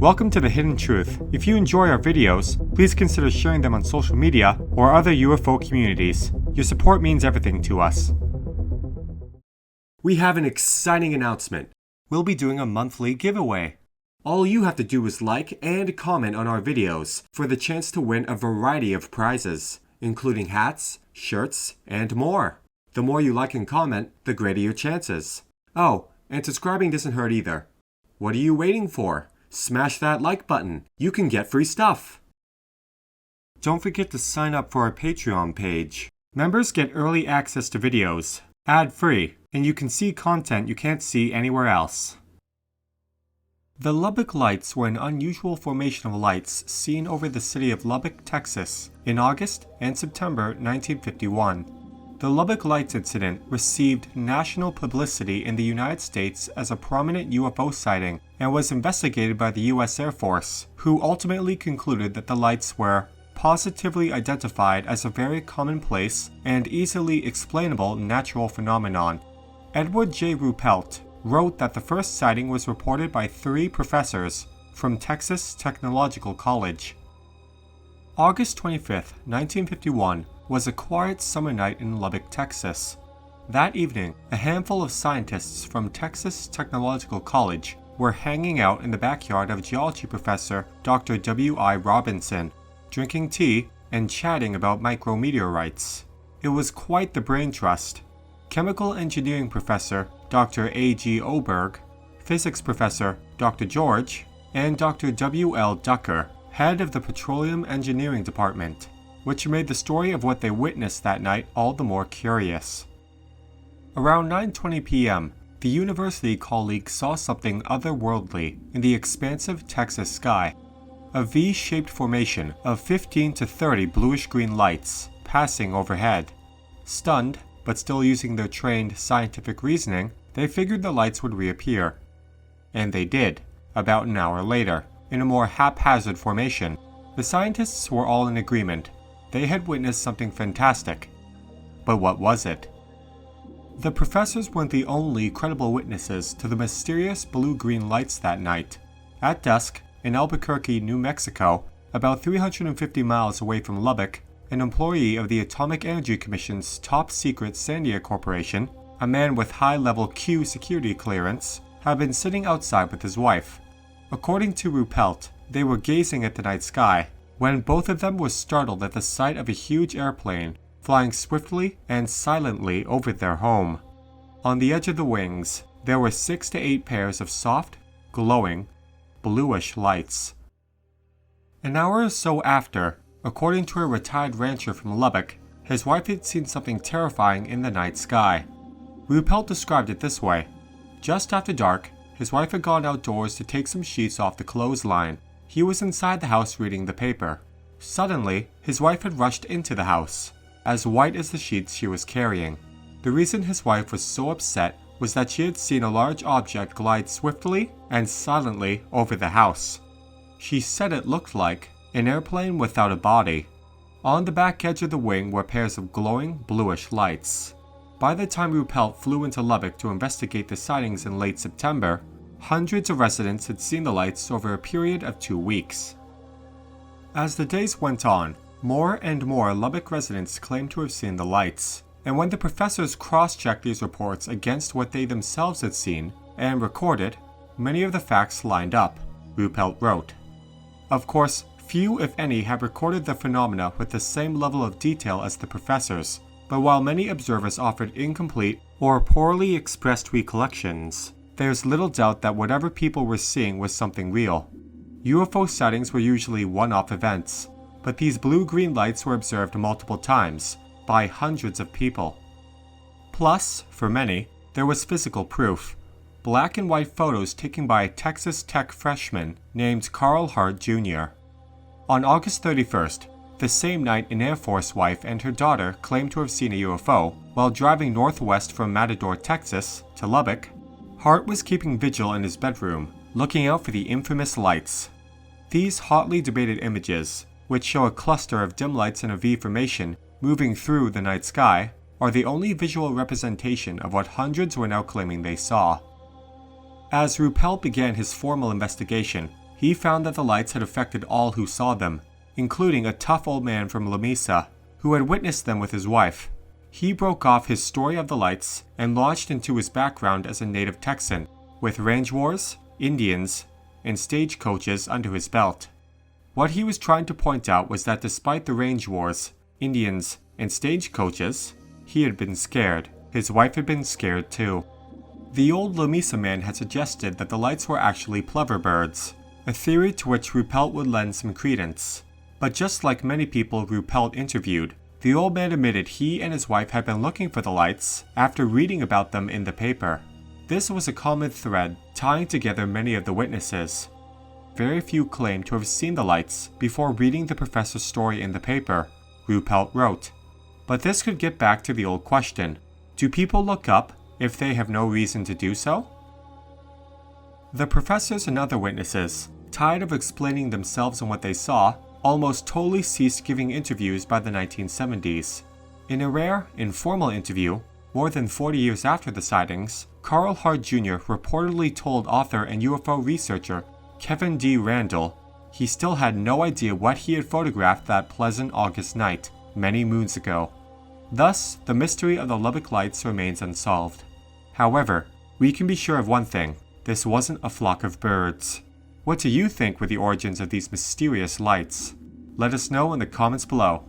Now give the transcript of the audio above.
Welcome to The Hidden Truth. If you enjoy our videos, please consider sharing them on social media or other UFO communities. Your support means everything to us. We have an exciting announcement. We'll be doing a monthly giveaway. All you have to do is like and comment on our videos for the chance to win a variety of prizes, including hats, shirts, and more. The more you like and comment, the greater your chances. Oh, and subscribing doesn't hurt either. What are you waiting for? Smash that like button. You can get free stuff. Don't forget to sign up for our Patreon page. Members get early access to videos, ad-free, and you can see content you can't see anywhere else. The Lubbock Lights were an unusual formation of lights seen over the city of Lubbock, Texas, in August and September 1951. The Lubbock Lights incident received national publicity in the United States as a prominent UFO sighting and was investigated by the U.S. Air Force, who ultimately concluded that the lights were positively identified as a very commonplace and easily explainable natural phenomenon. Edward J. Ruppelt wrote that the first sighting was reported by 3 professors from Texas Technological College. August 25, 1951, was a quiet summer night in Lubbock, Texas. That evening, a handful of scientists from Texas Technological College were hanging out in the backyard of geology professor Dr. W.I. Robinson, drinking tea and chatting about micrometeorites. It was quite the brain trust. Chemical engineering professor Dr. A.G. Oberg, physics professor Dr. George, and Dr. W.L. Ducker, head of the Petroleum Engineering Department, which made the story of what they witnessed that night all the more curious. Around 9:20 p.m., the university colleagues saw something otherworldly in the expansive Texas sky. A V-shaped formation of 15 to 30 bluish-green lights passing overhead. Stunned, but still using their trained scientific reasoning, they figured the lights would reappear. And they did, about an hour later, in a more haphazard formation. The scientists were all in agreement. They had witnessed something fantastic. But what was it? The professors weren't the only credible witnesses to the mysterious blue-green lights that night. At dusk, in Albuquerque, New Mexico, about 350 miles away from Lubbock, an employee of the Atomic Energy Commission's top-secret Sandia Corporation, a man with high-level Q security clearance, had been sitting outside with his wife. According to Ruppelt, they were gazing at the night sky when both of them were startled at the sight of a huge airplane flying swiftly and silently over their home. On the edge of the wings, there were 6 to 8 pairs of soft, glowing, bluish lights. An hour or so after, according to a retired rancher from Lubbock, his wife had seen something terrifying in the night sky. Ruppelt described it this way. Just after dark, his wife had gone outdoors to take some sheets off the clothesline. He was inside the house reading the paper. Suddenly, his wife had rushed into the house, as white as the sheets she was carrying. The reason his wife was so upset was that she had seen a large object glide swiftly and silently over the house. She said it looked like an airplane without a body. On the back edge of the wing were pairs of glowing bluish lights. By the time Ruppelt flew into Lubbock to investigate the sightings in late September, hundreds of residents had seen the lights over a period of 2 weeks. As the days went on, more and more Lubbock residents claimed to have seen the lights, and when the professors cross-checked these reports against what they themselves had seen and recorded, many of the facts lined up, Ruppelt wrote. Of course, few if any have recorded the phenomena with the same level of detail as the professors, but while many observers offered incomplete or poorly expressed recollections, there's little doubt that whatever people were seeing was something real. UFO sightings were usually one-off events, but these blue-green lights were observed multiple times, by hundreds of people. Plus, for many, there was physical proof. Black and white photos taken by a Texas Tech freshman named Carl Hart Jr. On August 31st, the same night an Air Force wife and her daughter claimed to have seen a UFO while driving northwest from Matador, Texas, to Lubbock. Hart was keeping vigil in his bedroom, looking out for the infamous lights. These hotly debated images, which show a cluster of dim lights in a V formation moving through the night sky, are the only visual representation of what hundreds were now claiming they saw. As Ruppelt began his formal investigation, He found that the lights had affected all who saw them, including a tough old man from La Mesa, who had witnessed them with his wife. He broke off his story of the lights and launched into his background as a native Texan, with range wars, Indians, and stagecoaches under his belt. What he was trying to point out was that despite the range wars, Indians, and stagecoaches, he had been scared. His wife had been scared too. The old La Mesa man had suggested that the lights were actually plover birds, a theory to which Ruppelt would lend some credence. But just like many people Ruppelt interviewed, the old man admitted he and his wife had been looking for the lights after reading about them in the paper. This was a common thread tying together many of the witnesses. Very few claimed to have seen the lights before reading the professor's story in the paper, Ruppelt wrote. But this could get back to the old question: do people look up if they have no reason to do so? The professors and other witnesses, tired of explaining themselves and what they saw, almost totally ceased giving interviews by the 1970s. In a rare, informal interview, more than 40 years after the sightings, Carl Hart Jr. reportedly told author and UFO researcher Kevin D. Randall he still had no idea what he had photographed that pleasant August night, many moons ago. Thus, the mystery of the Lubbock Lights remains unsolved. However, we can be sure of one thing: this wasn't a flock of birds. What do you think were the origins of these mysterious lights? Let us know in the comments below.